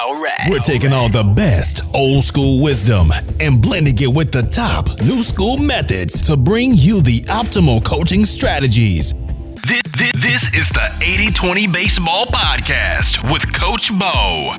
Alright. We're taking all the best old school wisdom and blending it with the top new school methods to bring you the optimal coaching strategies. This is the 80-20 Baseball Podcast with Coach Bo.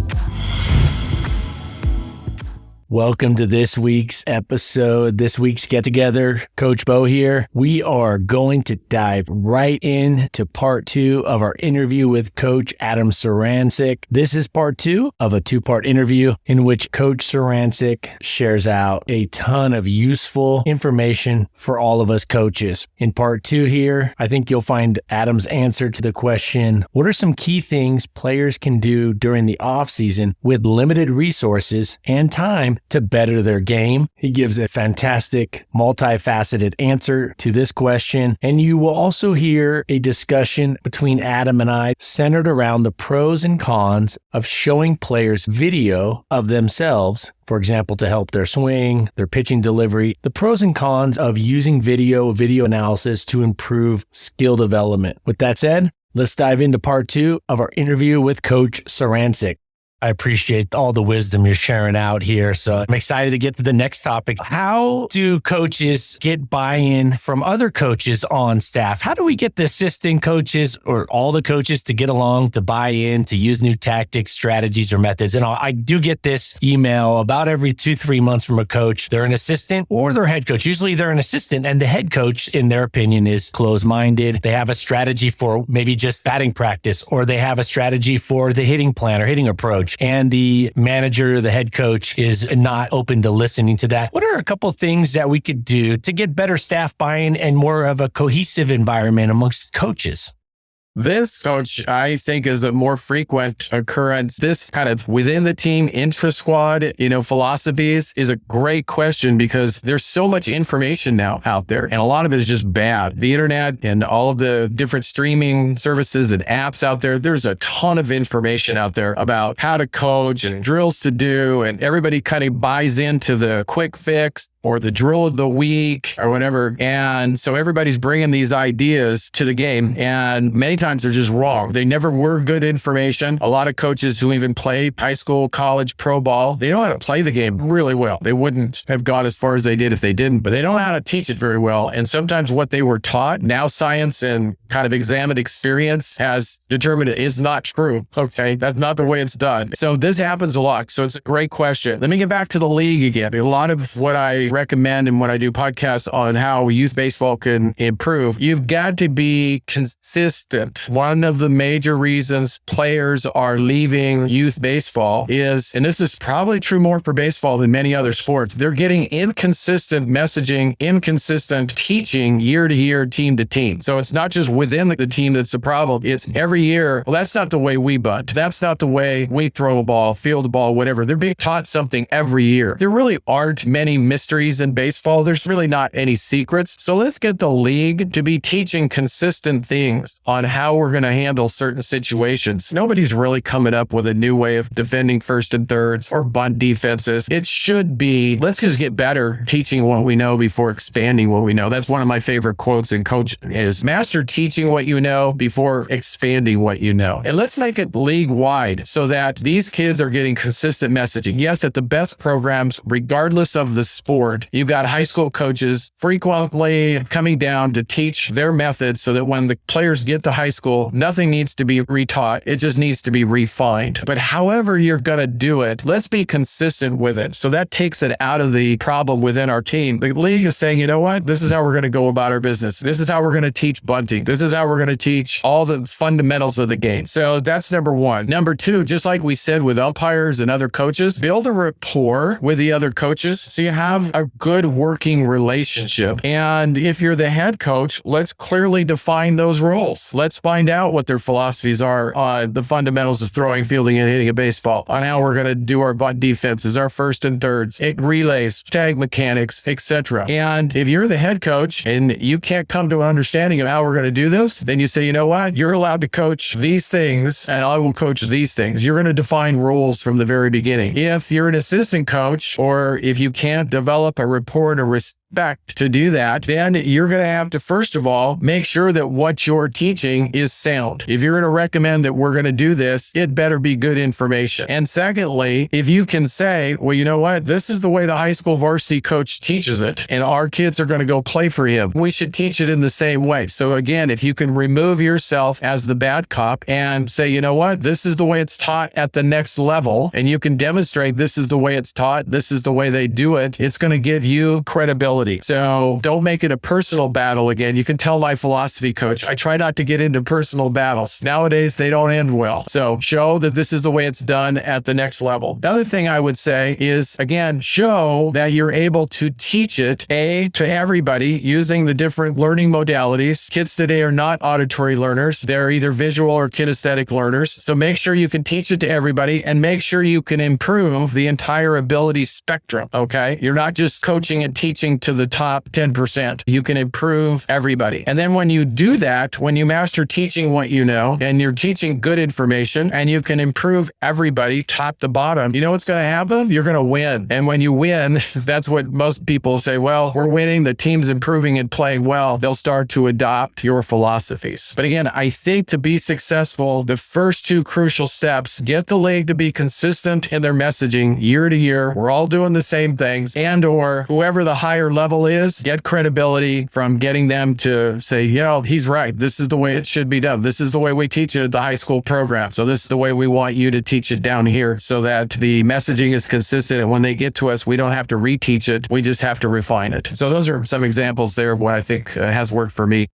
Welcome to this week's episode, this week's get-together. Coach Bo here. We are going to dive right into part 2 of our interview with Coach Adam Sarancik. This is part 2 of a 2-part interview in which Coach Sarancik shares out a ton of useful information for all of us coaches. In part 2 here, I think you'll find Adam's answer to the question, what are some key things players can do during the off-season with limited resources and time to better their game? He gives a fantastic, multifaceted answer to this question. And you will also hear a discussion between Adam and I centered around the pros and cons of showing players video of themselves, for example, to help their swing, their pitching delivery, the pros and cons of using video analysis to improve skill development. With that said, let's dive into part 2 of our interview with Coach Sarancik. I appreciate all the wisdom you're sharing out here. So I'm excited to get to the next topic. How do coaches get buy-in from other coaches on staff? How do we get the assistant coaches or all the coaches to get along, to buy in, to use new tactics, strategies, or methods? And I do get this email about every 2-3 months from a coach. They're an assistant or they're head coach. Usually they're an assistant, and the head coach, in their opinion, is closed-minded. They have a strategy for maybe just batting practice, or they have a strategy for the hitting plan or hitting approach. And the manager, the head coach, is not open to listening to that. What are a couple of things that we could do to get better staff buy-in and more of a cohesive environment amongst coaches? This, Coach, I think is a more frequent occurrence. This kind of within the team intra-squad, philosophies is a great question because there's so much information now out there, and a lot of it is just bad. The internet and all of the different streaming services and apps out there, there's a ton of information out there about how to coach and drills to do, and everybody kind of buys into the quick fix or the drill of the week or whatever. And so everybody's bringing these ideas to the game, and many times they're just wrong. They never were good information. A lot of coaches who even play high school, college, pro ball, they know how to play the game really well. They wouldn't have gone as far as they did if they didn't, but they don't know how to teach it very well. And sometimes what they were taught, now science and kind of examined experience has determined it is not true. Okay, that's not the way it's done. So this happens a lot. So it's a great question. Let me get back to the league again. A lot of what I recommend and when I do podcasts on how youth baseball can improve, you've got to be consistent. One of the major reasons players are leaving youth baseball is, and this is probably true more for baseball than many other sports, they're getting inconsistent messaging, inconsistent teaching year to year, team to team. So it's not just within the team that's the problem. It's every year, well, that's not the way we bunt. That's not the way we throw a ball, field a ball, whatever. They're being taught something every year. There really aren't many mysteries in baseball. There's really not any secrets. So let's get the league to be teaching consistent things on how we're going to handle certain situations. Nobody's really coming up with a new way of defending first and thirds or bunt defenses. It should be, let's just get better teaching what we know before expanding what we know. That's one of my favorite quotes in coaching is master teaching what you know before expanding what you know. And let's make it league wide so that these kids are getting consistent messaging. Yes, at the best programs, regardless of the sport, you've got high school coaches frequently coming down to teach their methods so that when the players get to high school, nothing needs to be retaught. It just needs to be refined. But however you're going to do it, let's be consistent with it. So that takes it out of the problem within our team. The league is saying, you know what? This is how we're going to go about our business. This is how we're going to teach bunting. This is how we're going to teach all the fundamentals of the game. So that's number one. Number two, just like we said with umpires and other coaches, build a rapport with the other coaches so you have a good working relationship. And if you're the head coach, let's clearly define those roles. Let's find out what their philosophies are on the fundamentals of throwing, fielding, and hitting a baseball, on how we're going to do our bunt defenses, our first and thirds, relays, tag mechanics, etc. And if you're the head coach and you can't come to an understanding of how we're going to do this, then you say, you know what? You're allowed to coach these things and I will coach these things. You're going to define roles from the very beginning. If you're an assistant coach or if you can't develop a rapport and a expect to do that, then you're going to have to, first of all, make sure that what you're teaching is sound. If you're going to recommend that we're going to do this, it better be good information. And secondly, if you can say, well, you know what, this is the way the high school varsity coach teaches it, and our kids are going to go play for him, we should teach it in the same way. So again, if you can remove yourself as the bad cop and say, you know what, this is the way it's taught at the next level, and you can demonstrate this is the way it's taught, this is the way they do it, it's going to give you credibility. So don't make it a personal battle again. You can tell my philosophy coach, I try not to get into personal battles. Nowadays, they don't end well. So show that this is the way it's done at the next level. The other thing I would say is, again, show that you're able to teach it, to everybody using the different learning modalities. Kids today are not auditory learners. They're either visual or kinesthetic learners. So make sure you can teach it to everybody and make sure you can improve the entire ability spectrum, okay? You're not just coaching and teaching to the top 10%. You can improve everybody. And then when you do that, when you master teaching what you know and you're teaching good information and you can improve everybody top to bottom, you know what's going to happen? You're going to win. And when you win, that's what most people say, well, we're winning, the team's improving and playing well. They'll start to adopt your philosophies. But again, I think to be successful, the first two crucial steps, get the league to be consistent in their messaging year to year. We're all doing the same things, and or whoever the higher level is, get credibility from getting them to say, you know, he's right. This is the way it should be done. This is the way we teach it at the high school program. So this is the way we want you to teach it down here so that the messaging is consistent. And when they get to us, we don't have to reteach it. We just have to refine it. So those are some examples there of what I think has worked for me.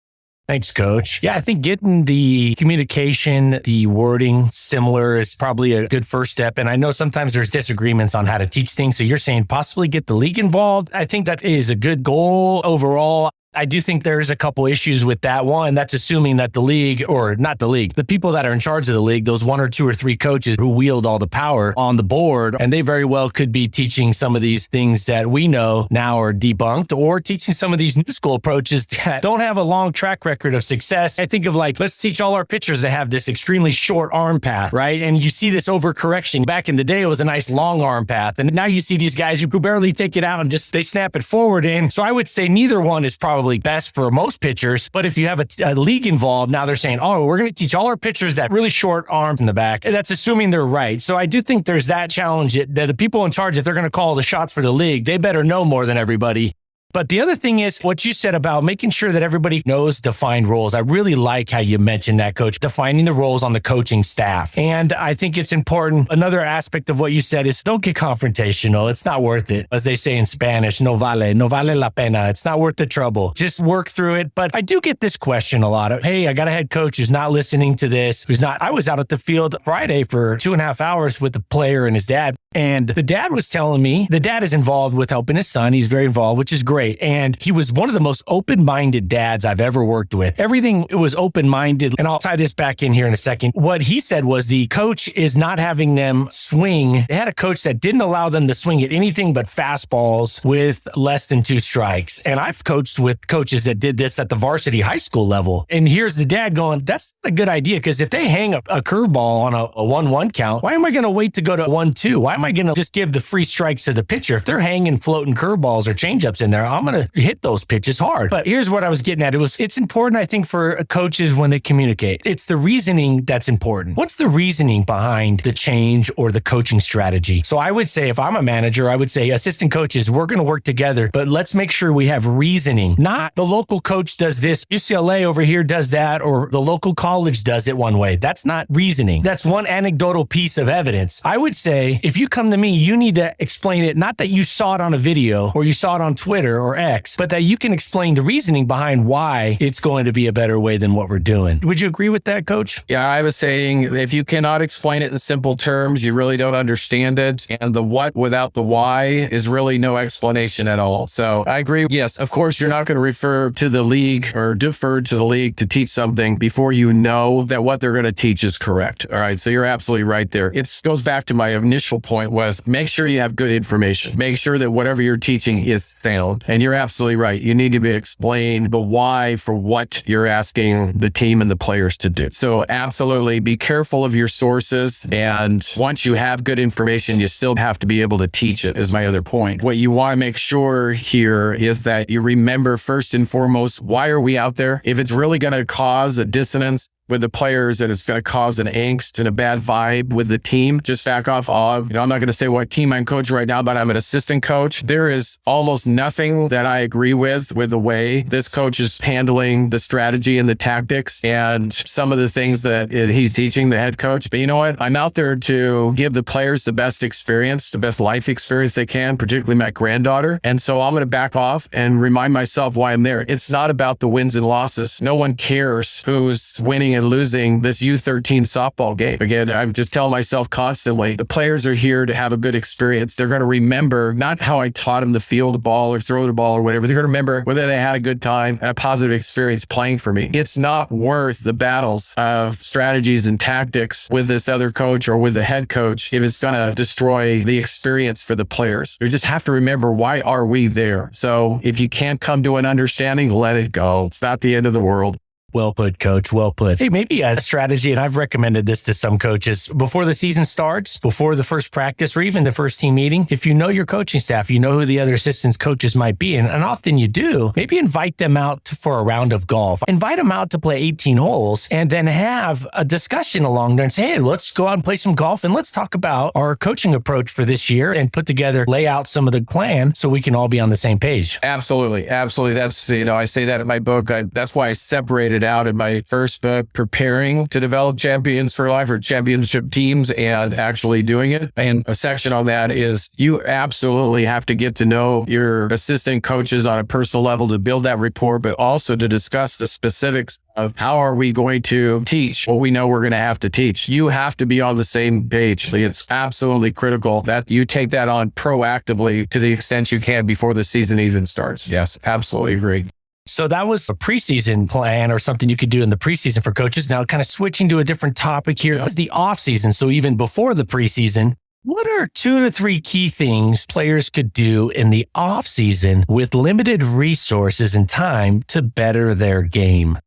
Thanks, Coach. Yeah, I think getting the communication, the wording similar is probably a good first step. And I know sometimes there's disagreements on how to teach things. So you're saying possibly get the league involved. I think that is a good goal overall. I do think there's a couple issues with that. One, that's assuming that the league, or not the league, the people that are in charge of the league, those one or two or three coaches who wield all the power on the board, and they very well could be teaching some of these things that we know now are debunked, or teaching some of these new school approaches that don't have a long track record of success. I think of like, let's teach all our pitchers to have this extremely short arm path, right? And you see this overcorrection. Back in the day, it was a nice long arm path. And now you see these guys who barely take it out and just, they snap it forward in. So I would say neither one is probably best for most pitchers. But if you have a league involved, now they're saying, oh, we're going to teach all our pitchers that really short arms in the back. And that's assuming they're right. So I do think there's that challenge that the people in charge, if they're going to call the shots for the league, they better know more than everybody. But the other thing is what you said about making sure that everybody knows defined roles. I really like how you mentioned that, Coach, defining the roles on the coaching staff. And I think it's important. Another aspect of what you said is don't get confrontational. It's not worth it. As they say in Spanish, no vale la pena. It's not worth the trouble. Just work through it. But I do get this question a lot of, hey, I got a head coach who's not listening to this, I was out at the field Friday for 2.5 hours with the player and his dad. And the dad was telling me, the dad is involved with helping his son. He's very involved, which is great. And he was one of the most open-minded dads I've ever worked with. Everything was open-minded. And I'll tie this back in here in a second. What he said was the coach is not having them swing. They had a coach that didn't allow them to swing at anything but fastballs with less than 2 strikes. And I've coached with coaches that did this at the varsity high school level. And here's the dad going, that's a good idea. Because if they hang a curveball on a 1-1 count, why am I going to wait to go to 1-2? Why am I going to just give the free strikes to the pitcher? If they're hanging floating curveballs or changeups in there, I'm going to hit those pitches hard. But here's what I was getting at. It's important, I think, for coaches when they communicate. It's the reasoning that's important. What's the reasoning behind the change or the coaching strategy? So I would say, if I'm a manager, I would say, assistant coaches, we're going to work together, but let's make sure we have reasoning. Not the local coach does this, UCLA over here does that, or the local college does it one way. That's not reasoning. That's one anecdotal piece of evidence. I would say, if you come to me, you need to explain it, not that you saw it on a video or you saw it on Twitter or X, but that you can explain the reasoning behind why it's going to be a better way than what we're doing. Would you agree with that, Coach? Yeah, I was saying, if you cannot explain it in simple terms, you really don't understand it. And the what without the why is really no explanation at all. So I agree. Yes, of course, you're not going to refer to the league or defer to the league to teach something before you know that what they're going to teach is correct. All right. So you're absolutely right there. It goes back to my initial point point was make sure you have good information. Make sure that whatever you're teaching is sound. And you're absolutely right. You need to be explain the why for what you're asking the team and the players to do. So absolutely be careful of your sources. And once you have good information, you still have to be able to teach it, is my other point. What you want to make sure here is that you remember first and foremost, why are we out there? If it's really going to cause a dissonance with the players, that it's going to cause an angst and a bad vibe with the team, just back off. I'm not going to say what team I'm coaching right now, but I'm an assistant coach. There is almost nothing that I agree with the way this coach is handling the strategy and the tactics and some of the things that he's teaching the head coach. But you know what? I'm out there to give the players the best experience, the best life experience they can, particularly my granddaughter. And so I'm going to back off and remind myself why I'm there. It's not about the wins and losses. No one cares who's winning and losing this U13 softball game. Again, I'm just telling myself constantly, the players are here to have a good experience. They're going to remember not how I taught them to field a ball or throw the ball or whatever. They're going to remember whether they had a good time and a positive experience playing for me. It's not worth the battles of strategies and tactics with this other coach or with the head coach if it's going to destroy the experience for the players. You just have to remember, why are we there? So if you can't come to an understanding, let it go. It's not the end of the world. Well put, Coach. Well put. Hey, maybe a strategy, and I've recommended this to some coaches, before the season starts, before the first practice, or even the first team meeting, if you know your coaching staff, you know who the other assistants coaches might be, and often you do, maybe invite them out for a round of golf. Invite them out to play 18 holes, and then have a discussion along there and say, hey, let's go out and play some golf, and let's talk about our coaching approach for this year and put together, lay out some of the plan so we can all be on the same page. Absolutely. Absolutely. That's, I say that in my book. That's why I separated out in my first book, Preparing to Develop Champions for Life, or championship teams, and actually doing it. And a section on that is you absolutely have to get to know your assistant coaches on a personal level to build that rapport, but also to discuss the specifics of how are we going to teach what we know we're going to have to teach. You have to be on the same page. It's absolutely critical that you take that on proactively to the extent you can before the season even starts. Yes, absolutely agree. So that was a preseason plan, or something you could do in the preseason for coaches. Now, kind of switching to a different topic here, is the off season. So even before the preseason, what are 2 to 3 key things players could do in the off season with limited resources and time to better their game?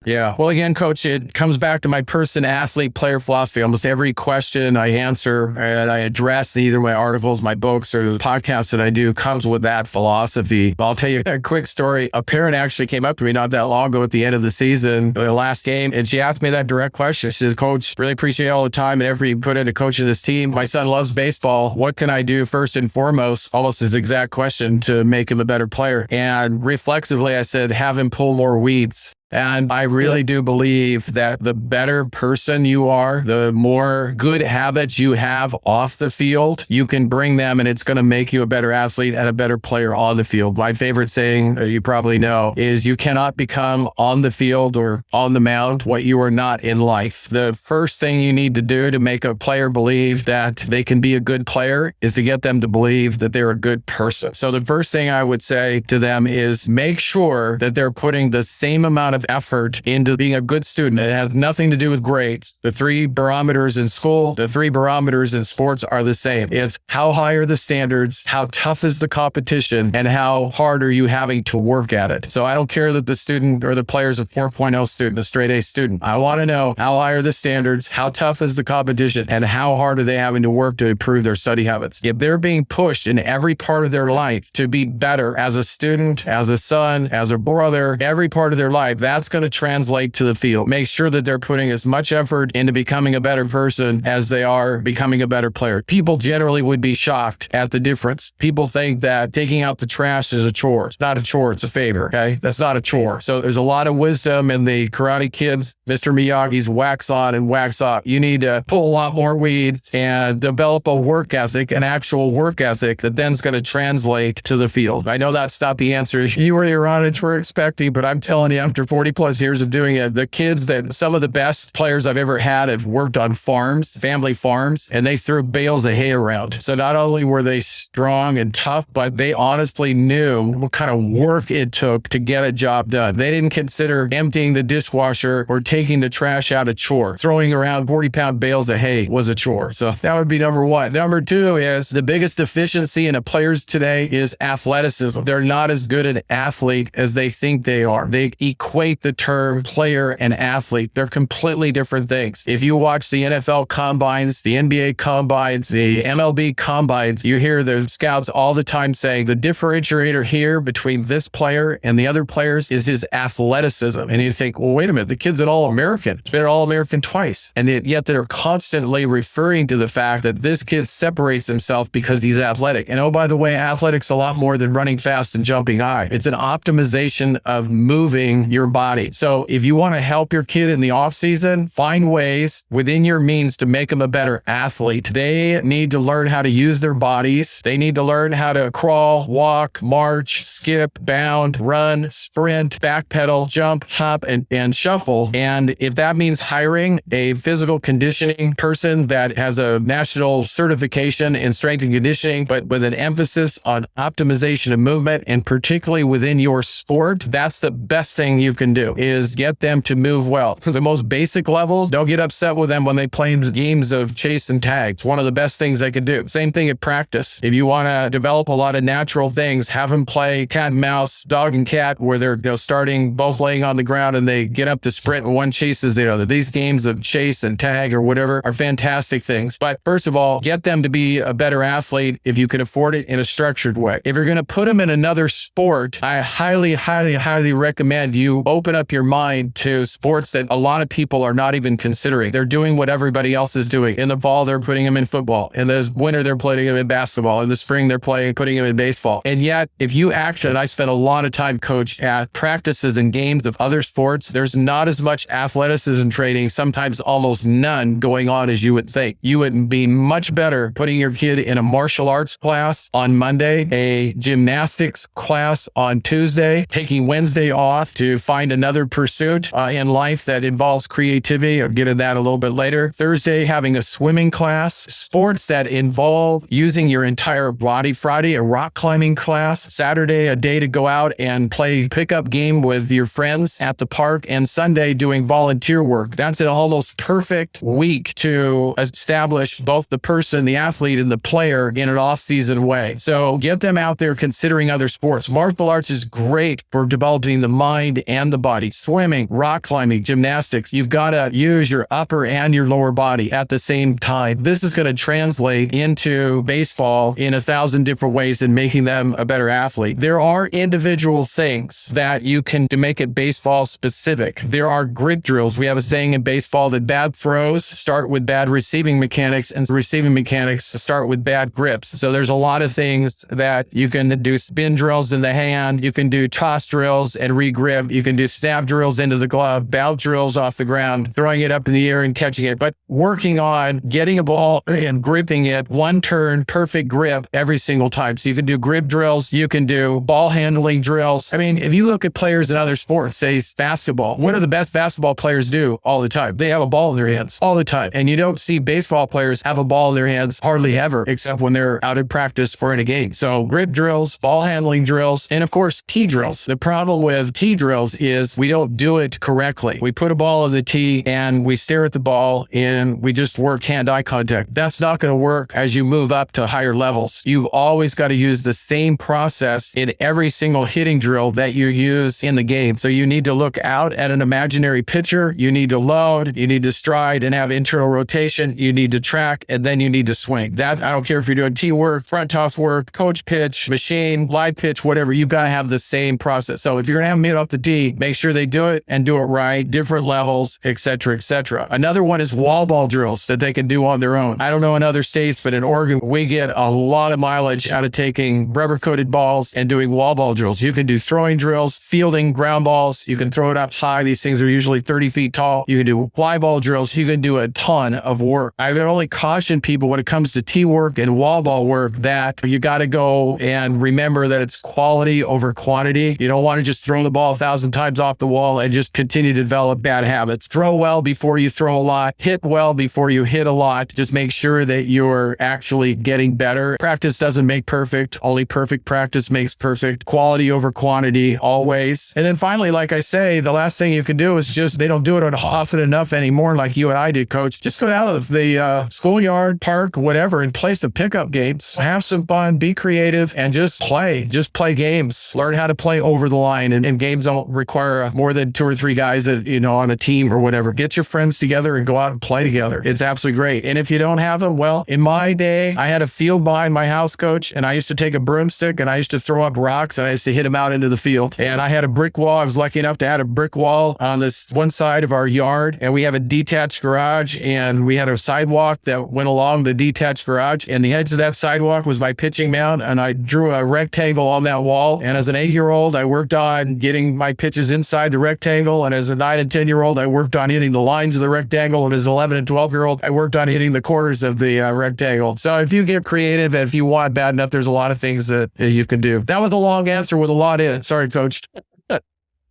Yeah. Well, again, Coach, it comes back to my person, athlete, player philosophy. Almost every question I answer and I address in either my articles, my books, or the podcasts that I do comes with that philosophy. I'll tell you a quick story. A parent actually came up to me not that long ago at the end of the season, the last game, and she asked me that direct question. She says, Coach, really appreciate all the time and effort you put into coaching this team. My son loves baseball. What can I do first and foremost? Almost his exact question, to make him a better player. And reflexively, I said, have him pull more weeds. And I really do believe that the better person you are, the more good habits you have off the field, you can bring them, and it's going to make you a better athlete and a better player on the field. My favorite saying, you probably know, is you cannot become on the field or on the mound what you are not in life. The first thing you need to do to make a player believe that they can be a good player is to get them to believe that they're a good person. So the first thing I would say to them is make sure that they're putting the same amount of effort into being a good student. It has nothing to do with grades. The 3 barometers in school, the 3 barometers in sports are the same. It's how high are the standards, how tough is the competition, and how hard are you having to work at it. So I don't care that the student or the player is a 4.0 student, a straight A student. I want to know how high are the standards, how tough is the competition, and how hard are they having to work to improve their study habits. If they're being pushed in every part of their life to be better as a student, as a son, as a brother, every part of their life, that's going to translate to the field. Make sure that they're putting as much effort into becoming a better person as they are becoming a better player. People generally would be shocked at the difference. People think that taking out the trash is a chore. It's not a chore, it's a favor, okay? That's not a chore. So there's a lot of wisdom in the Karate Kids, Mr. Miyagi's wax on and wax off. You need to pull a lot more weeds and develop a work ethic, an actual work ethic that then's going to translate to the field. I know that's not the answer you or your audience were expecting, but I'm telling you, after 40 plus years of doing it, the kids that some of the best players I've ever had have worked on farms, family farms, and they threw bales of hay around. So not only were they strong and tough, but they honestly knew what kind of work it took to get a job done. They didn't consider emptying the dishwasher or taking the trash out a chore. Throwing around 40-pound bales of hay was a chore. So that would be number one. Number two is the biggest deficiency in a players today is athleticism. They're not as good an athlete as they think they are. They equate the term player and athlete. They're completely different things. If you watch the NFL combines, the NBA combines, the MLB combines, you hear the scouts all the time saying the differentiator here between this player and the other players is his athleticism. And you think, well, wait a minute, the kid's an All-American. He's been an All-American twice. And yet they're constantly referring to the fact that this kid separates himself because he's athletic. And oh, by the way, athletics a lot more than running fast and jumping high. It's an optimization of moving your body. So if you want to help your kid in the off season, find ways within your means to make them a better athlete. They need to learn how to use their bodies. They need to learn how to crawl, walk, march, skip, bound, run, sprint, backpedal, jump, hop, and shuffle. And if that means hiring a physical conditioning person that has a national certification in strength and conditioning, but with an emphasis on optimization of movement, and particularly within your sport, that's the best thing you can do, is get them to move well. To the most basic level, don't get upset with them when they play games of chase and tag. It's one of the best things they can do. Same thing at practice. If you want to develop a lot of natural things, have them play cat and mouse, dog and cat, where they're starting both laying on the ground and they get up to sprint and one chases the other. These games of chase and tag or whatever are fantastic things. But first of all, get them to be a better athlete if you can afford it in a structured way. If you're going to put them in another sport, I highly, highly, highly recommend you open up your mind to sports that a lot of people are not even considering. They're doing what everybody else is doing. In the fall, they're putting them in football. In the winter, they're putting them in basketball. In the spring, they're putting them in baseball. And yet, if you actually, I spent a lot of time, coach, at practices and games of other sports, there's not as much athleticism training, sometimes almost none going on as you would think. You would be much better putting your kid in a martial arts class on Monday, a gymnastics class on Tuesday, taking Wednesday off to find another pursuit in life that involves creativity. I'll get into that a little bit later. Thursday, having a swimming class, sports that involve using your entire body. Friday, a rock climbing class. Saturday, a day to go out and play pickup game with your friends at the park. And Sunday, doing volunteer work. That's an almost perfect week to establish both the person, the athlete, and the player in an off-season way. So get them out there considering other sports. Martial arts is great for developing the mind and the body. Swimming, rock climbing, gymnastics. You've got to use your upper and your lower body at the same time. This is going to translate into baseball in 1,000 different ways and making them a better athlete. There are individual things that you can to make it baseball specific. There are grip drills. We have a saying in baseball that bad throws start with bad receiving mechanics and receiving mechanics start with bad grips. So there's a lot of things that you can do. Spin drills in the hand. You can do toss drills and regrip. You can do snap drills into the glove, bounce drills off the ground, throwing it up in the air and catching it. But working on getting a ball and gripping it, one turn, perfect grip every single time. So you can do grip drills. You can do ball handling drills. I mean, if you look at players in other sports, say basketball, what do the best basketball players do all the time? They have a ball in their hands all the time. And you don't see baseball players have a ball in their hands hardly ever, except when they're out in practice or in a game. So grip drills, ball handling drills, and of course, tee drills. The problem with tee drills is we don't do it correctly. We put a ball in the tee and we stare at the ball and we just work hand-eye contact. That's not going to work as you move up to higher levels. You've always got to use the same process in every single hitting drill that you use in the game. So you need to look out at an imaginary pitcher. You need to load, you need to stride and have internal rotation. You need to track, and then you need to swing. That, I don't care if you're doing tee work, front toss work, coach pitch, machine, live pitch, whatever, you've got to have the same process. So if you're going to have them hit off the tee, make sure they do it and do it right, different levels, et cetera, et cetera. Another one is wall ball drills that they can do on their own. I don't know in other states, but in Oregon, we get a lot of mileage out of taking rubber-coated balls and doing wall ball drills. You can do throwing drills, fielding ground balls. You can throw it up high. These things are usually 30 feet tall. You can do fly ball drills. You can do a ton of work. I would only caution people when it comes to tee work and wall ball work that you got to go and remember that it's quality over quantity. You don't want to just throw the ball 1,000 times times off the wall and just continue to develop bad habits. Throw well before you throw a lot. Hit well before you hit a lot. Just make sure that you're actually getting better. Practice doesn't make perfect. Only perfect practice makes perfect. Quality over quantity, always. And then finally, like I say, the last thing you can do is just, they don't do it often enough anymore like you and I did, Coach. Just go out of the schoolyard, park, whatever, and play some pickup games. Have some fun, be creative, and just play. Just play games. Learn how to play over the line. And games don't require more than 2 or 3 guys that, on a team or whatever. Get your friends together and go out and play together. It's absolutely great. And if you don't have them, well, in my day, I had a field behind my house, Coach, and I used to take a broomstick and I used to throw up rocks and I used to hit them out into the field. And I had a brick wall. I was lucky enough to have a brick wall on this one side of our yard. And we have a detached garage and we had a sidewalk that went along the detached garage. And the edge of that sidewalk was my pitching mound. And I drew a rectangle on that wall. And as an 8-year-old, I worked on getting my pitches inside the rectangle. And as a 9 and 10-year-old, I worked on hitting the lines of the rectangle. And as an 11 and 12-year-old, I worked on hitting the corners of the rectangle. So if you get creative and if you want bad enough, there's a lot of things that you can do. That was a long answer with a lot in it. Sorry, Coach.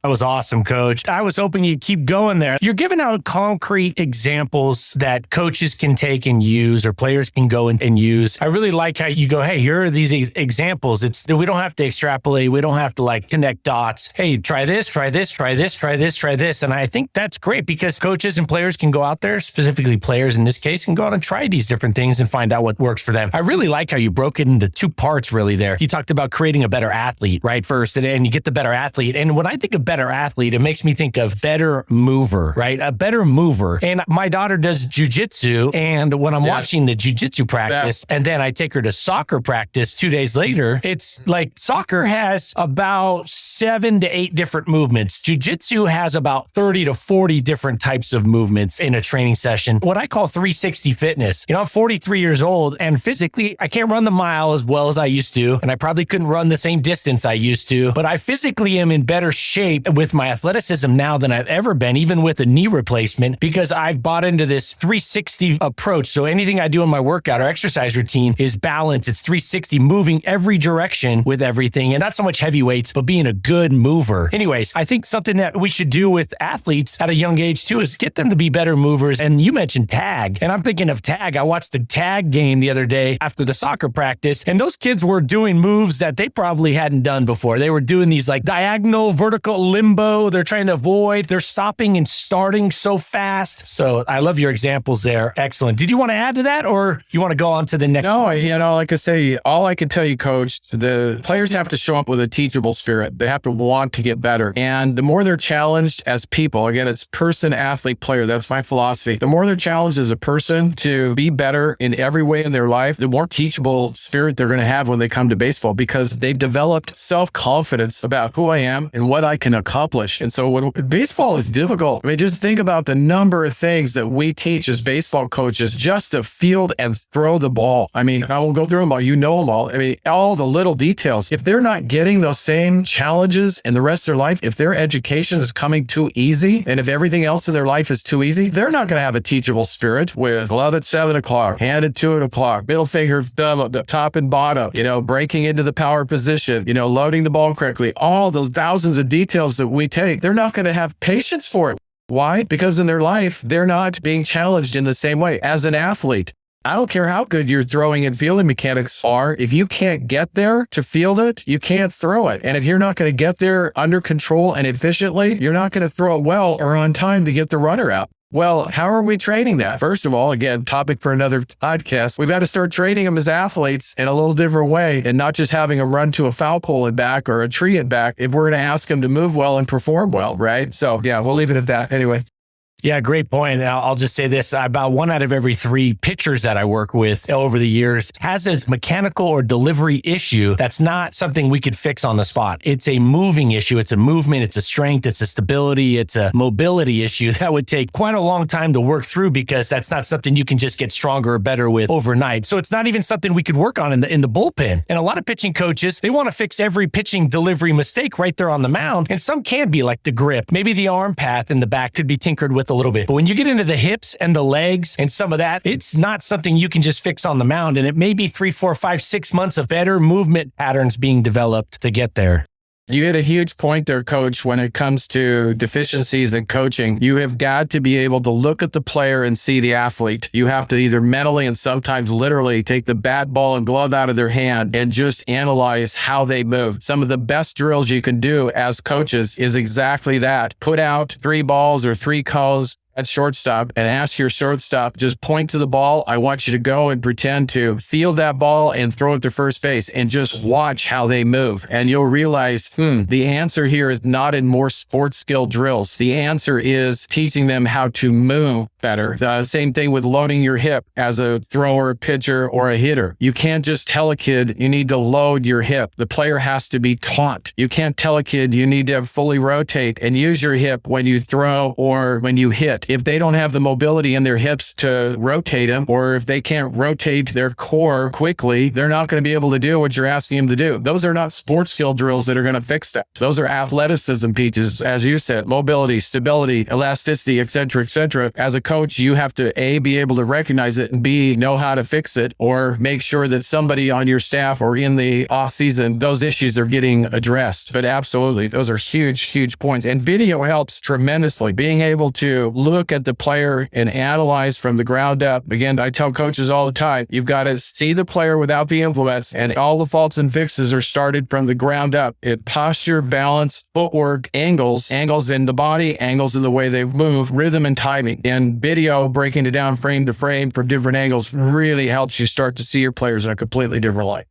That was awesome, Coach. I was hoping you'd keep going there. You're giving out concrete examples that coaches can take and use, or players can go and use. I really like how you go, hey, here are these examples. We don't have to extrapolate. We don't have to connect dots. Hey, try this, try this, try this, try this, try this. And I think that's great because coaches and players can go out there, specifically players in this case, can go out and try these different things and find out what works for them. I really like how you broke it into 2 parts really there. You talked about creating a better athlete, right? First, and you get the better athlete. And when I think of better athlete, it makes me think of better mover, right? A better mover. And my daughter does jujitsu, and when I'm watching the jujitsu practice, and then I take her to soccer practice 2 days later, it's like soccer has about 7 to 8 different movements. Jujitsu has about 30 to 40 different types of movements in a training session. What I call 360 fitness. I'm 43 years old, and physically, I can't run the mile as well as I used to, and I probably couldn't run the same distance I used to, but I physically am in better shape with my athleticism now than I've ever been, even with a knee replacement, because I've bought into this 360 approach. So anything I do in my workout or exercise routine is balanced. It's 360, moving every direction with everything. And not so much heavy weights, but being a good mover. Anyways, I think something that we should do with athletes at a young age too is get them to be better movers. And you mentioned tag, and I'm thinking of tag. I watched the tag game the other day after the soccer practice, and those kids were doing moves that they probably hadn't done before. They were doing these diagonal, vertical, limbo. They're trying to avoid. They're stopping and starting so fast. So I love your examples there. Excellent. Did you want to add to that, or you want to go on to the next? No, like I say, all I can tell you, Coach, the players have to show up with a teachable spirit. They have to want to get better. And the more they're challenged as people, again, it's person, athlete, player. That's my philosophy. The more they're challenged as a person to be better in every way in their life, the more teachable spirit they're going to have when they come to baseball, because they've developed self-confidence about who I am and what I can accomplish. And so when baseball is difficult, just think about the number of things that we teach as baseball coaches just to field and throw the ball. I won't go through them all. You know them all. All the little details. If they're not getting those same challenges in the rest of their life, if their education is coming too easy, and if everything else in their life is too easy, they're not going to have a teachable spirit with glove at 7 o'clock, hand at 2 o'clock, middle finger, thumb up the top and bottom, breaking into the power position, loading the ball correctly. All those thousands of details that we take, they're not going to have patience for it. Why? Because in their life, they're not being challenged in the same way. As an athlete, I don't care how good your throwing and fielding mechanics are. If you can't get there to field it, you can't throw it. And if you're not going to get there under control and efficiently, you're not going to throw it well or on time to get the runner out. Well, how are we training that? First of all, again, topic for another podcast. We've got to start training them as athletes in a little different way, and not just having them run to a foul pole and back or a tree and back if we're going to ask them to move well and perform well, right? So yeah, we'll leave it at that. Anyway. Yeah, great point. I'll just say this. About 1 out of every 3 pitchers that I work with over the years has a mechanical or delivery issue that's not something we could fix on the spot. It's a moving issue. It's a movement. It's a strength. It's a stability. It's a mobility issue that would take quite a long time to work through, because that's not something you can just get stronger or better with overnight. So it's not even something we could work on in the bullpen. And a lot of pitching coaches, they want to fix every pitching delivery mistake right there on the mound. And some can be like the grip. Maybe the arm path in the back could be tinkered with a little bit. But when you get into the hips and the legs and some of that, it's not something you can just fix on the mound. And it may be 3, 4, 5, 6 months of better movement patterns being developed to get there. You hit a huge point there, Coach, when it comes to deficiencies in coaching. You have got to be able to look at the player and see the athlete. You have to either mentally and sometimes literally take the bat, ball, and glove out of their hand and just analyze how they move. Some of the best drills you can do as coaches is exactly that. Put out 3 balls or 3 cones at shortstop and ask your shortstop, just point to the ball. I want you to go and pretend to field that ball and throw it to first base and just watch how they move. And you'll realize, the answer here is not in more sports skill drills. The answer is teaching them how to move better. The same thing with loading your hip as a thrower, pitcher, or a hitter. You can't just tell a kid you need to load your hip. The player has to be taught. You can't tell a kid you need to fully rotate and use your hip when you throw or when you hit. If they don't have the mobility in their hips to rotate them, or if they can't rotate their core quickly, they're not going to be able to do what you're asking them to do. Those are not sports skill drills that are going to fix that. Those are athleticism pieces, as you said, mobility, stability, elasticity, et cetera, et cetera. As a coach, you have to A, be able to recognize it, and B, know how to fix it, or make sure that somebody on your staff or in the off season, those issues are getting addressed. But absolutely, those are huge, huge points. And video helps tremendously. Being able to look at the player and analyze from the ground up. Again, I tell coaches all the time, you've got to see the player without the implements, and all the faults and fixes are started from the ground up. It posture, balance, footwork, angles in the body, angles in the way they move, rhythm and timing. And video, breaking it down frame to frame from different angles, really helps you start to see your players in a completely different light.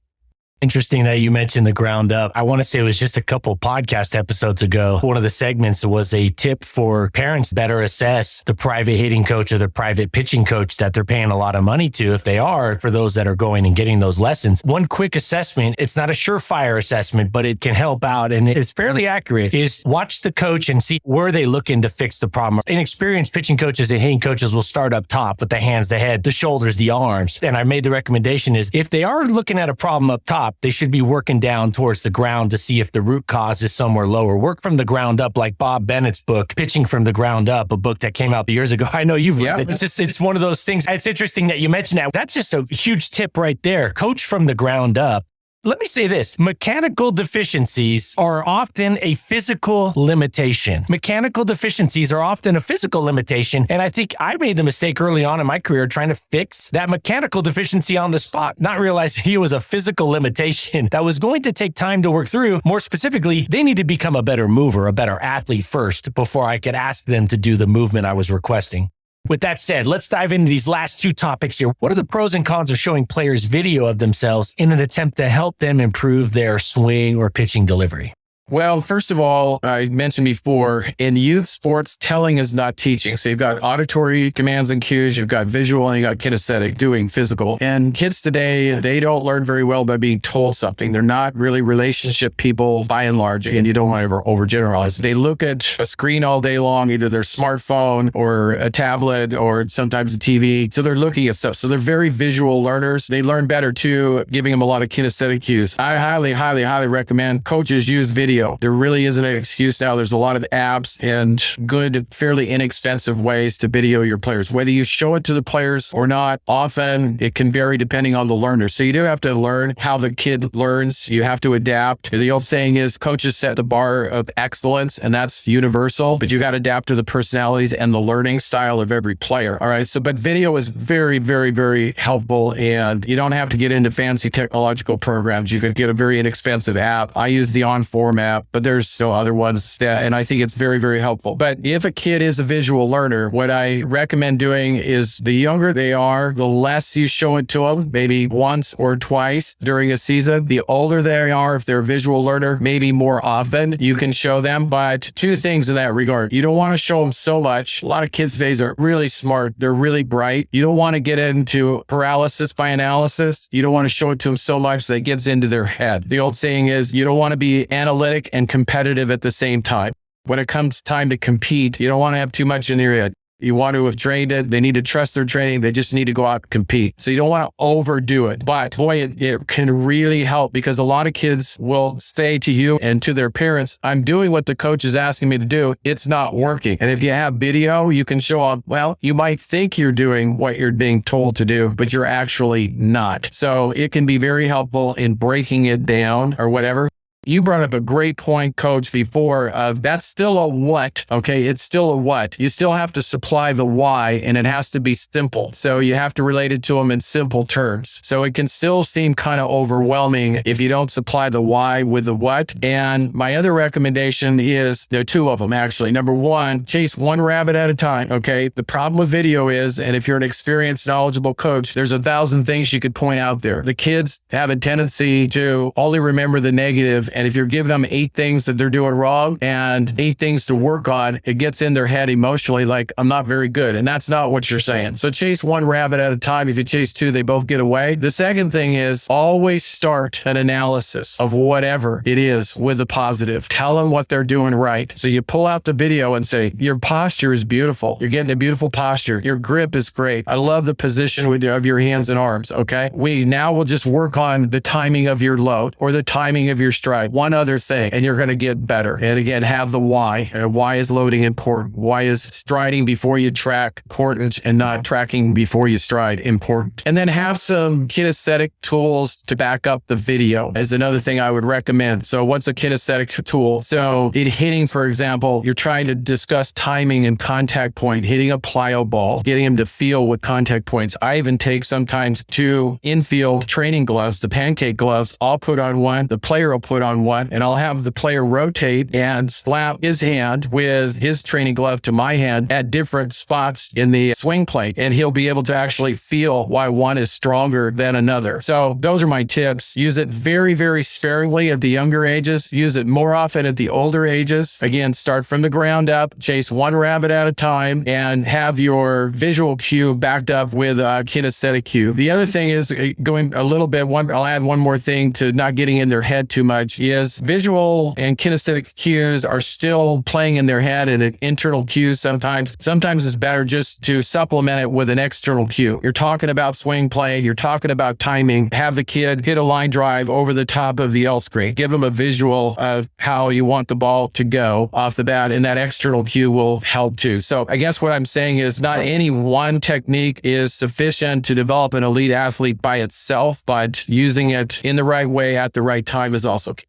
Interesting that you mentioned the ground up. I want to say it was just a couple podcast episodes ago. One of the segments was a tip for parents to better assess the private hitting coach or the private pitching coach that they're paying a lot of money to, if they are, for those that are going and getting those lessons. One quick assessment, it's not a surefire assessment, but it can help out and it's fairly accurate, is watch the coach and see where they looking to fix the problem. Inexperienced pitching coaches and hitting coaches will start up top with the hands, the head, the shoulders, the arms. And I made the recommendation is if they are looking at a problem up top, they should be working down towards the ground to see if the root cause is somewhere lower. Work from the ground up, like Bob Bennett's book, Pitching from the Ground Up, a book that came out years ago. I know you've read it. It's one of those things. It's interesting that you mentioned that. That's just a huge tip right there. Coach from the ground up. Let me say this. Mechanical deficiencies are often a physical limitation. Mechanical deficiencies are often a physical limitation. And I think I made the mistake early on in my career trying to fix that mechanical deficiency on the spot, not realizing it was a physical limitation that was going to take time to work through. More specifically, they need to become a better mover, a better athlete first before I could ask them to do the movement I was requesting. With that said, let's dive into these last 2 topics here. What are the pros and cons of showing players video of themselves in an attempt to help them improve their swing or pitching delivery? Well, first of all, I mentioned before, in youth sports, telling is not teaching. So you've got auditory commands and cues, you've got visual, and you've got kinesthetic, doing physical. And kids today, they don't learn very well by being told something. They're not really relationship people by and large, and you don't want to overgeneralize. They look at a screen all day long, either their smartphone or a tablet or sometimes a TV. So they're looking at stuff. So they're very visual learners. They learn better too, giving them a lot of kinesthetic cues. I highly, highly, highly recommend coaches use video. There really isn't an excuse now. There's a lot of apps and good, fairly inexpensive ways to video your players. Whether you show it to the players or not, often it can vary depending on the learner. So you do have to learn how the kid learns. You have to adapt. The old saying is coaches set the bar of excellence, and that's universal, but you got to adapt to the personalities and the learning style of every player. All right. So, but video is very, very, very helpful, and you don't have to get into fancy technological programs. You could get a very inexpensive app. I use the OnForm app, but there's still other ones that, and I think it's very, very helpful. But if a kid is a visual learner, what I recommend doing is the younger they are, the less you show it to them, maybe once or twice during a season. The older they are, if they're a visual learner, maybe more often you can show them. But 2 things in that regard. You don't want to show them so much. A lot of kids today are really smart. They're really bright. You don't want to get into paralysis by analysis. You don't want to show it to them so much that it gets into their head. The old saying is you don't want to be analytic and competitive at the same time. When it comes time to compete, you don't want to have too much in your head. You want to have trained it. They need to trust their training. They just need to go out and compete. So you don't want to overdo it. But boy, it can really help, because a lot of kids will say to you and to their parents, I'm doing what the coach is asking me to do. It's not working. And if you have video, you can show them, well, you might think you're doing what you're being told to do, but you're actually not. So it can be very helpful in breaking it down or whatever. You brought up a great point, Coach, before of that's still a what, okay? It's still a what. You still have to supply the why, and it has to be simple. So you have to relate it to them in simple terms. So it can still seem kind of overwhelming if you don't supply the why with the what. And my other recommendation is, there are two of them, actually. Number one, chase one rabbit at a time, okay? The problem with video is, and if you're an experienced, knowledgeable coach, there's 1,000 things you could point out there. The kids have a tendency to only remember the negative. And if you're giving them 8 things that they're doing wrong and 8 things to work on, it gets in their head emotionally like, I'm not very good. And that's not what you're saying. So chase one rabbit at a time. If you chase 2, they both get away. The second thing is always start an analysis of whatever it is with a positive. Tell them what they're doing right. So you pull out the video and say, your posture is beautiful. You're getting a beautiful posture. Your grip is great. I love the position of your hands and arms. Okay. We now will just work on the timing of your load or the timing of your stride. One other thing, and you're going to get better. And again, have the why. Why is loading important? Why is striding before you track important and not tracking before you stride important? And then have some kinesthetic tools to back up the video is another thing I would recommend. So what's a kinesthetic tool? So in hitting, for example, you're trying to discuss timing and contact point, hitting a plyo ball, getting them to feel with contact points. I even take sometimes 2 infield training gloves, the pancake gloves. I'll put on one, the player will put on one, and I'll have the player rotate and slap his hand with his training glove to my hand at different spots in the swing plate. And he'll be able to actually feel why one is stronger than another. So those are my tips. Use it very, very sparingly at the younger ages. Use it more often at the older ages. Again, start from the ground up, chase one rabbit at a time, and have your visual cue backed up with a kinesthetic cue. The other thing is going a little bit, I'll add one more thing to not getting in their head too much is visual and kinesthetic cues are still playing in their head and an internal cue sometimes. Sometimes it's better just to supplement it with an external cue. You're talking about swing play, you're talking about timing, have the kid hit a line drive over the top of the L screen. Give them a visual of how you want the ball to go off the bat, and that external cue will help too. So I guess what I'm saying is not any one technique is sufficient to develop an elite athlete by itself, but using it in the right way at the right time is also key.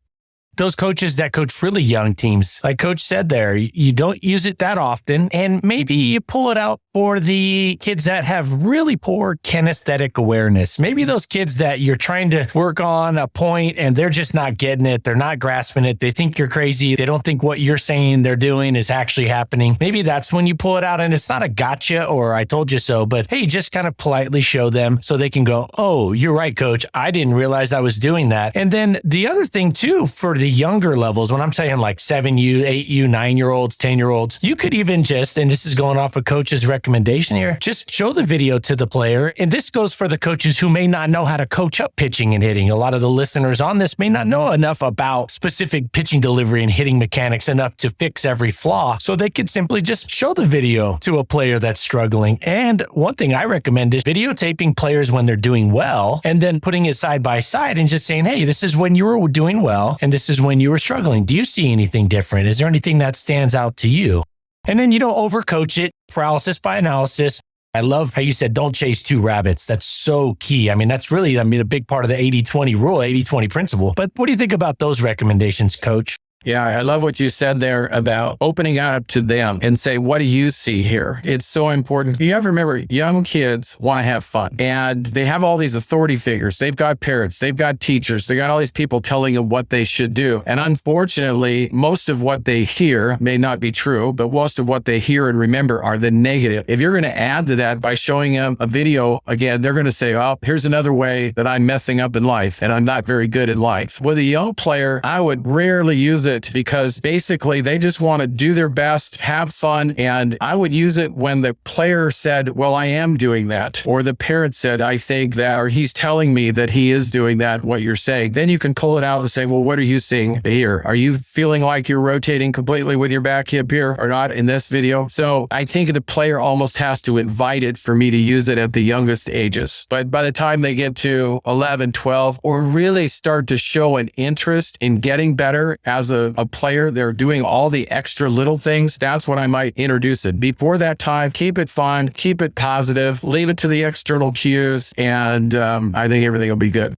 Those coaches that coach really young teams, like Coach said there, you don't use it that often. And maybe you pull it out for the kids that have really poor kinesthetic awareness. Maybe those kids that you're trying to work on a point and they're just not getting it. They're not grasping it. They think you're crazy. They don't think what you're saying they're doing is actually happening. Maybe that's when you pull it out, and it's not a gotcha or I told you so, but hey, just kind of politely show them so they can go, oh, you're right, Coach. I didn't realize I was doing that. And then the other thing too, for the younger levels, when I'm saying like 7U, 8U, 9-year-olds, 10-year-olds, you could even just, and this is going off a coach's recommendation here, just show the video to the player. And this goes for the coaches who may not know how to coach up pitching and hitting. A lot of the listeners on this may not know enough about specific pitching delivery and hitting mechanics enough to fix every flaw. So they could simply just show the video to a player that's struggling. And one thing I recommend is videotaping players when they're doing well, and then putting it side by side and just saying, hey, this is when you were doing well, and this is when you were struggling. Do you see anything different? Is there anything that stands out to you? And then you don't overcoach it, paralysis by analysis. I love how you said, don't chase 2 rabbits. That's so key. I mean, that's really, a big part of the 80-20 rule, 80-20 principle. But what do you think about those recommendations, Coach? Yeah, I love what you said there about opening up to them and say, what do you see here? It's so important. You have to remember, young kids want to have fun, and they have all these authority figures. They've got parents, they've got teachers, they got all these people telling them what they should do. And unfortunately, most of what they hear may not be true, but most of what they hear and remember are the negative. If you're going to add to that by showing them a video, again, they're going to say, oh, here's another way that I'm messing up in life and I'm not very good in life. With a young player, I would rarely use it because basically they just want to do their best, have fun. And I would use it when the player said, well, I am doing that. Or the parent said, I think that, or he's telling me that he is doing that, what you're saying. Then you can pull it out and say, well, what are you seeing here? Are you feeling like you're rotating completely with your back hip here or not in this video? So I think the player almost has to invite it for me to use it at the youngest ages. But by the time they get to 11, 12, or really start to show an interest in getting better as a player, they're doing all the extra little things, that's when I might introduce it. Before that time, keep it fun, keep it positive, leave it to the external cues, and I think everything will be good.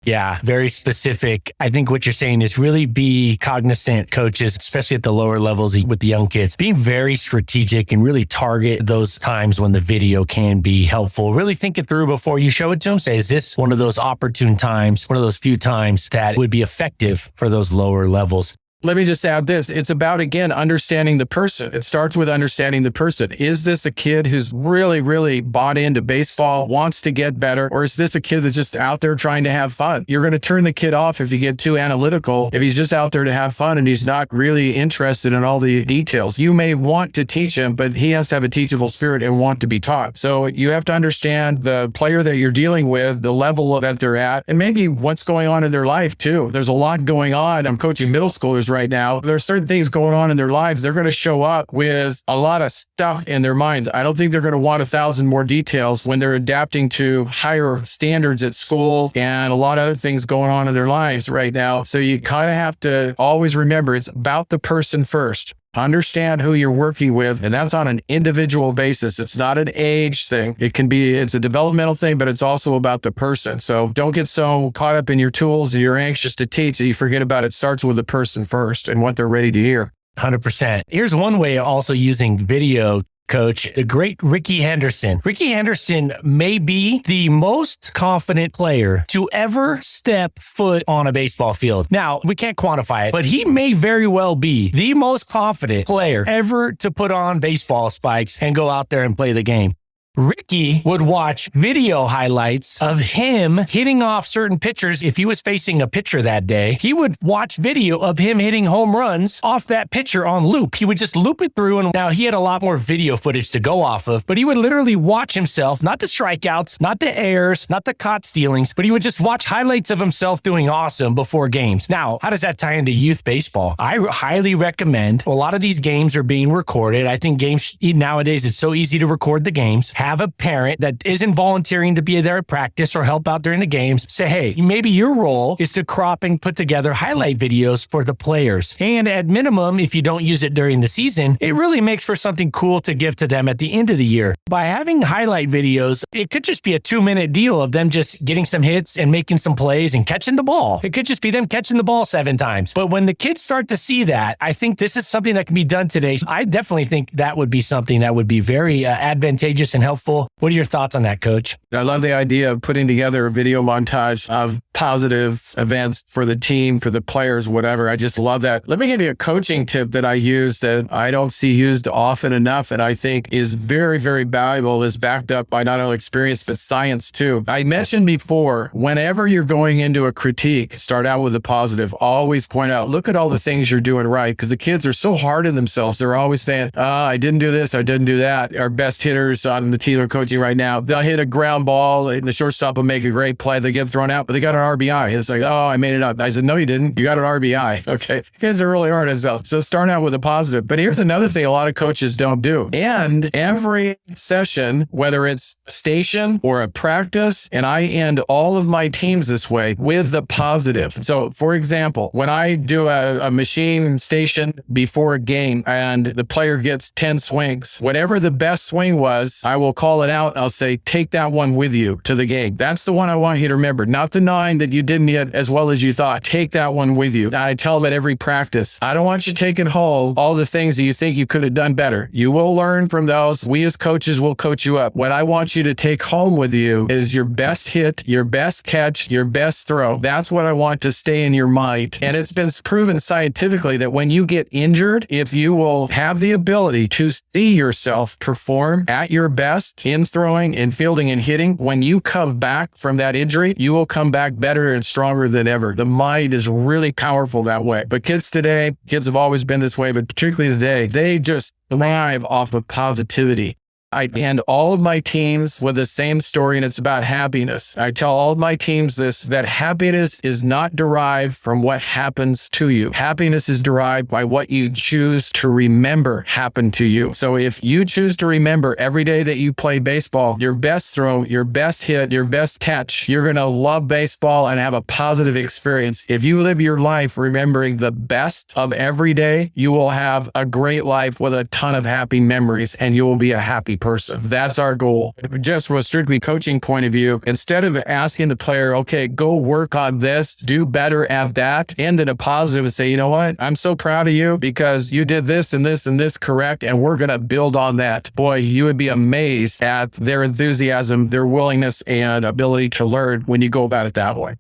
Yeah, very specific. I think what you're saying is really be cognizant, coaches, especially at the lower levels with the young kids, being very strategic and really target those times when the video can be helpful. Really think it through before you show it to them. Say, is this one of those opportune times, one of those few times that would be effective for those lower levels? Let me just add this. It's about, again, understanding the person. It starts with understanding the person. Is this a kid who's really, really bought into baseball, wants to get better? Or is this a kid that's just out there trying to have fun? You're going to turn the kid off if you get too analytical, if he's just out there to have fun and he's not really interested in all the details. You may want to teach him, but he has to have a teachable spirit and want to be taught. So you have to understand the player that you're dealing with, the level that they're at, and maybe what's going on in their life too. There's a lot going on. I'm coaching middle schoolers right now. There's certain things going on in their lives. They're going to show up with a lot of stuff in their minds. I don't think they're going to want 1,000 more details when they're adapting to higher standards at school and a lot of other things going on in their lives right now. So you kind of have to always remember it's about the person first. Understand who you're working with, and that's on an individual basis. It's not an age thing. It's a developmental thing, but it's also about the person. So don't get so caught up in your tools that you're anxious to teach that you forget about it starts with the person first and what they're ready to hear. 100%. Here's one way of also using video, Coach, the great Ricky Henderson. Ricky Henderson may be the most confident player to ever step foot on a baseball field. Now, we can't quantify it, but he may very well be the most confident player ever to put on baseball spikes and go out there and play the game. Ricky would watch video highlights of him hitting off certain pitchers. If he was facing a pitcher that day, he would watch video of him hitting home runs off that pitcher on loop. He would just loop it through, and now he had a lot more video footage to go off of, but he would literally watch himself, not the strikeouts, not the errors, not the caught stealings, but he would just watch highlights of himself doing awesome before games. Now, how does that tie into youth baseball? I highly recommend, a lot of these games are being recorded. I think games nowadays, it's so easy to record the games. Have a parent that isn't volunteering to be there at practice or help out during the games. Say, hey, maybe your role is to crop and put together highlight videos for the players. And at minimum, if you don't use it during the season, it really makes for something cool to give to them at the end of the year. By having highlight videos, it could just be a 2-minute deal of them just getting some hits and making some plays and catching the ball. It could just be them catching the ball 7 times. But when the kids start to see that, I think this is something that can be done today. I definitely think that would be something that would be very advantageous and helpful. What are your thoughts on that, Coach? I love the idea of putting together a video montage of positive events for the team, for the players, whatever. I just love that. Let me give you a coaching tip that I use that I don't see used often enough and I think is very, very valuable, is backed up by not only experience, but science too. I mentioned before, whenever you're going into a critique, start out with a positive. Always point out, look at all the things you're doing right, because the kids are so hard on themselves. They're always saying, I didn't do this, I didn't do that. Our best hitters on the team are coaching right now, they'll hit a ground ball and the shortstop will make a great play. They get thrown out, but they got an RBI. It's like, oh, I made it up. I said, no, you didn't. You got an RBI. Okay. Kids are really hard on themselves. So start out with a positive. But here's another thing a lot of coaches don't do. And every session, whether it's a station or a practice, and I end all of my teams this way with the positive. So for example, when I do a machine station before a game and the player gets 10 swings, whatever the best swing was, I will call it out. I'll say, take that one with you to the game. That's the one I want you to remember, not the 9 that you didn't hit as well as you thought. Take that one with you. I tell them at every practice, I don't want you taking home all the things that you think you could have done better. You will learn from those. We as coaches will coach you up. What I want you to take home with you is your best hit, your best catch, your best throw. That's what I want to stay in your mind. And it's been proven scientifically that when you get injured, if you will have the ability to see yourself perform at your best in throwing, in fielding, and hitting, when you come back from that injury, you will come back better and stronger than ever. The mind is really powerful that way. But kids today, kids have always been this way, but particularly today, they just thrive off of positivity. I end all of my teams with the same story, and it's about happiness. I tell all of my teams this, that happiness is not derived from what happens to you. Happiness is derived by what you choose to remember happened to you. So if you choose to remember every day that you play baseball, your best throw, your best hit, your best catch, you're going to love baseball and have a positive experience. If you live your life remembering the best of every day, you will have a great life with a ton of happy memories, and you will be a happy person. person. That's our goal. Just from a strictly coaching point of view, instead of asking the player, okay, go work on this, do better at that, end in a positive and say, you know what? I'm so proud of you because you did this and this and this correct, and we're going to build on that. Boy, you would be amazed at their enthusiasm, their willingness and ability to learn when you go about it that way.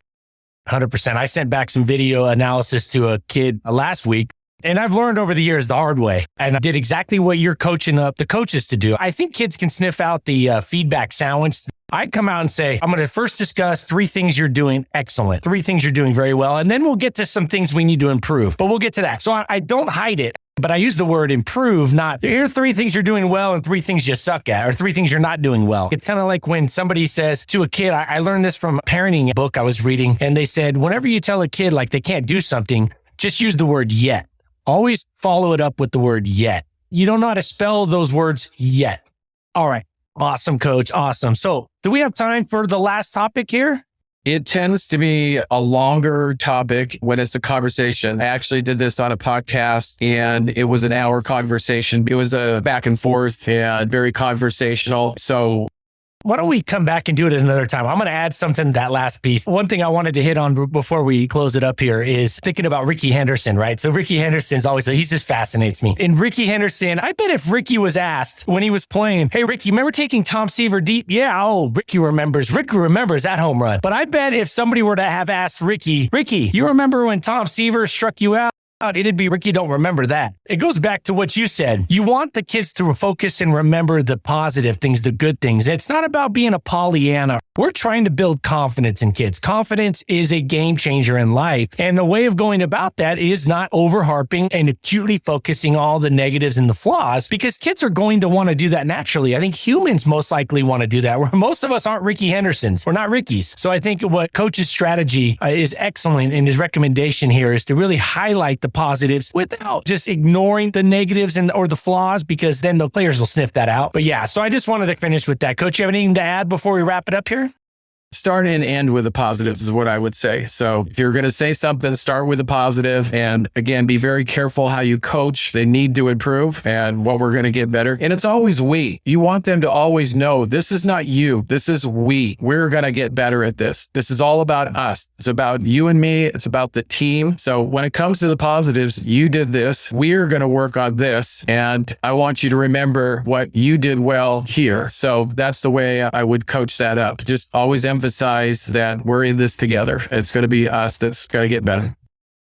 100%. I sent back some video analysis to a kid last week. And I've learned over the years the hard way. And I did exactly what you're coaching up the coaches to do. I think kids can sniff out the feedback sandwich. I'd come out and say, I'm going to first discuss 3 things you're doing excellent, 3 things you're doing very well, and then we'll get to some things we need to improve. But we'll get to that. So I don't hide it, but I use the word improve, not here are 3 things you're doing well and 3 things you suck at, or 3 things you're not doing well. It's kind of like when somebody says to a kid, I learned this from a parenting book I was reading, and they said, whenever you tell a kid like they can't do something, just use the word yet. Always follow it up with the word yet. You don't know how to spell those words yet. All right. Awesome, Coach. Awesome. So do we have time for the last topic here? It tends to be a longer topic when it's a conversation. I actually did this on a podcast and it was an hour conversation. It was a back and forth and very conversational. So why don't we come back and do it another time? I'm going to add something to that last piece. One thing I wanted to hit on before we close it up here is thinking about Ricky Henderson, right? So Ricky Henderson's always, he just fascinates me. And Ricky Henderson, I bet if Ricky was asked when he was playing, hey, Ricky, remember taking Tom Seaver deep? Yeah, oh, Ricky remembers that home run. But I bet if somebody were to have asked Ricky, you remember when Tom Seaver struck you out? It'd be Ricky, don't remember that. It goes back to what you said. You want the kids to focus and remember the positive things, the good things. It's not about being a Pollyanna. We're trying to build confidence in kids. Confidence is a game changer in life. And the way of going about that is not overharping and acutely focusing all the negatives and the flaws, because kids are going to want to do that naturally. I think humans most likely want to do that, where most of us aren't Ricky Hendersons. We're not Rickies. So I think what Coach's strategy is excellent, and his recommendation here is to really highlight the positives without just ignoring the negatives or the flaws, because then the players will sniff that out. But yeah, so I just wanted to finish with that. Coach, you have anything to add before we wrap it up here? Start and end with the positives is what I would say. So if you're going to say something, start with a positive. And again, be very careful how you coach. They need to improve and what we're going to get better. And it's always we. You want them to always know this is not you. This is we. We're going to get better at this. This is all about us. It's about you and me. It's about the team. So when it comes to the positives, you did this. We're going to work on this. And I want you to remember what you did well here. So that's the way I would coach that up. Just always emphasize that we're in this together. It's going to be us that's going to get better.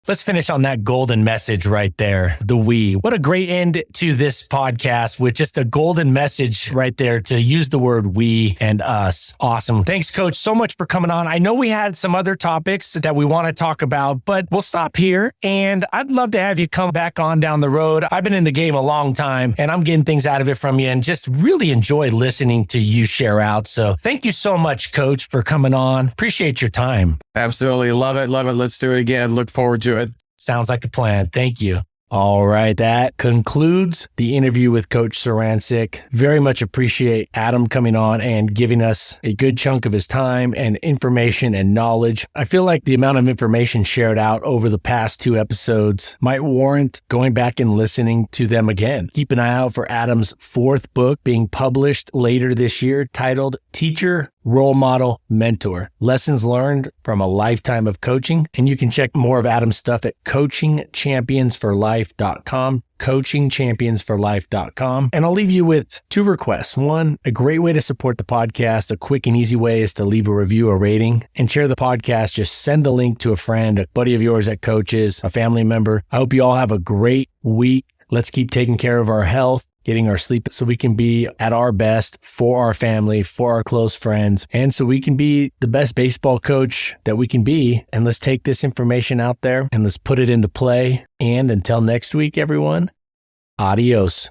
Let's finish on that golden message right there. The we. What a great end to this podcast with just a golden message right there to use the word we and us. Awesome. Thanks, Coach, so much for coming on. I know we had some other topics that we want to talk about, but we'll stop here. And I'd love to have you come back on down the road. I've been in the game a long time and I'm getting things out of it from you and just really enjoy listening to you share out. So thank you so much, Coach, for coming on. Appreciate your time. Absolutely. Love it. Love it. Let's do it again. Look forward to it. Sounds like a plan. Thank you. All right. That concludes the interview with Coach Sarancik. Very much appreciate Adam coming on and giving us a good chunk of his time and information and knowledge. I feel like the amount of information shared out over the past 2 episodes might warrant going back and listening to them again. Keep an eye out for Adam's 4th book being published later this year, titled Teacher, Role Model, Mentor, Lessons Learned from a Lifetime of Coaching. And you can check more of Adam's stuff at coachingchampionsforlife.com, coachingchampionsforlife.com. And I'll leave you with 2 requests. 1, a great way to support the podcast, a quick and easy way is to leave a review or rating and share the podcast. Just send the link to a friend, a buddy of yours that coaches, a family member. I hope you all have a great week. Let's keep taking care of our health, getting our sleep so we can be at our best for our family, for our close friends, and so we can be the best baseball coach that we can be. And let's take this information out there and let's put it into play. And until next week, everyone, adios.